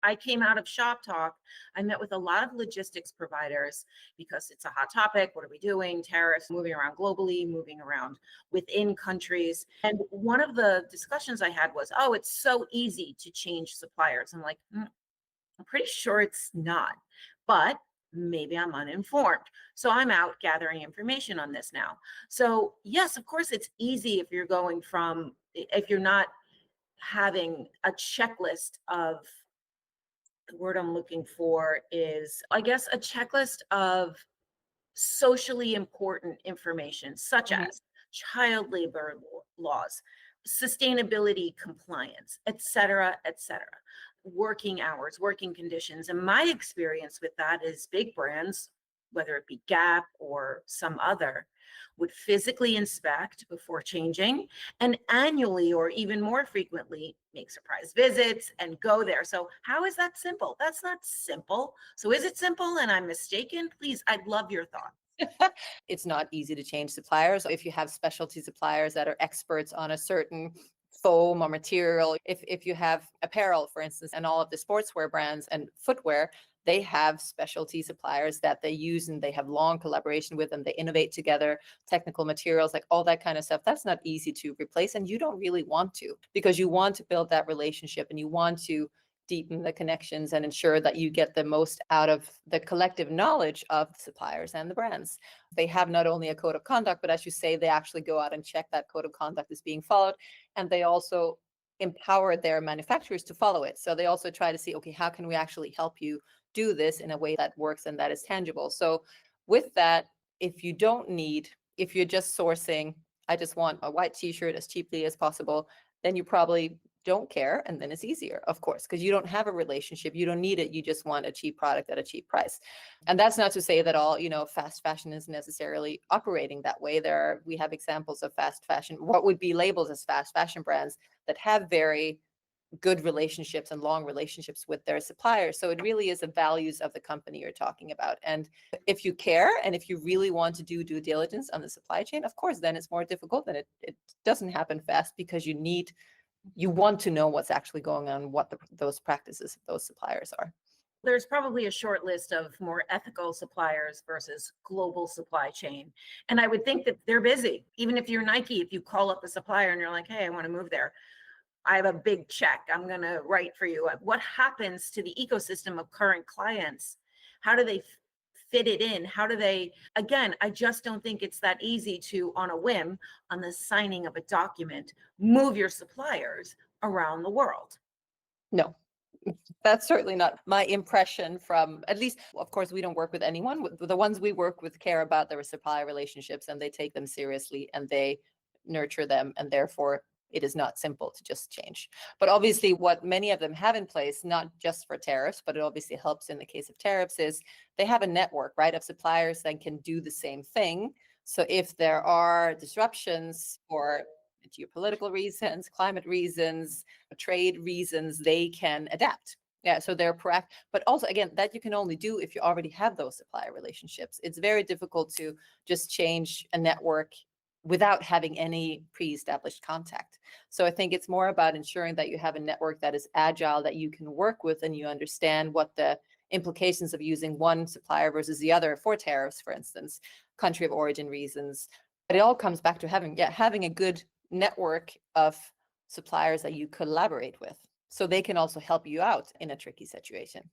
I came out of Shop Talk. I met with a lot of logistics providers because it's a hot topic. What are we doing? Tariffs, moving around globally, moving around within countries. And one of the discussions I had was, oh, it's so easy to change suppliers. I'm like, I'm pretty sure it's not, but maybe I'm uninformed. So I'm out gathering information on this now. So, yes, of course, it's easy if you're going from, if you're not having a checklist of, the word I'm looking for is, I guess, a checklist of socially important information, such Mhm. as child labor laws, sustainability compliance, et cetera, working hours, working conditions. And my experience with that is big brands, whether it be Gap or some other, would physically inspect before changing and annually or even more frequently make surprise visits and go there. So, how is that simple? That's not simple. So, is it simple and I'm mistaken? Please, I'd love your thoughts. It's not easy to change suppliers. If you have specialty suppliers that are experts on a certain foam or material, if you have apparel, for instance, and all of the sportswear brands and footwear, they have specialty suppliers that they use and they have long collaboration with and they innovate together, technical materials, like all that kind of stuff. That's not easy to replace. And you don't really want to because you want to build that relationship and you want to deepen the connections and ensure that you get the most out of the collective knowledge of the suppliers and the brands. They have not only a code of conduct, but as you say, they actually go out and check that code of conduct is being followed. And they also empower their manufacturers to follow it. So they also try to see, okay, how can we actually help you do this in a way that works and that is tangible? So with that, if you don't need, if you're just sourcing, I just want a white t-shirt as cheaply as possible, then you probably don't care. And then it's easier, of course, because you don't have a relationship. You don't need it. You just want a cheap product at a cheap price. And that's not to say that all, fast fashion is necessarily operating that way. We have examples of fast fashion, what would be labeled as fast fashion brands that have very good relationships and long relationships with their suppliers. So it really is the values of the company you're talking about. And if you care and if you really want to do due diligence on the supply chain, of course, then it's more difficult and it doesn't happen fast because you want to know what's actually going on, what those practices of those suppliers are. There's probably a short list of more ethical suppliers versus global supply chain. And I would think that they're busy. Even if you're Nike, if you call up a supplier and you're like, hey, I want to move there, I have a big check I'm going to write for you. What happens to the ecosystem of current clients? How do they fit it in? How do they, again, I just don't think it's that easy to, on a whim, on the signing of a document, move your suppliers around the world. No, that's certainly not my impression from, at least, of course, we don't work with anyone. The ones we work with care about their supply relationships and they take them seriously and they nurture them. And therefore, it is not simple to just change. But obviously, what many of them have in place, not just for tariffs, but it obviously helps in the case of tariffs, is they have a network, right, of suppliers that can do the same thing. So if there are disruptions or geopolitical reasons, climate reasons, trade reasons, they can adapt. Yeah, so they're proactive. But also, again, that you can only do if you already have those supplier relationships. It's very difficult to just change a network without having any pre-established contact. So I think it's more about ensuring that you have a network that is agile, that you can work with, and you understand what the implications of using one supplier versus the other for tariffs, for instance, country of origin reasons. But it all comes back to having a good network of suppliers that you collaborate with so they can also help you out in a tricky situation.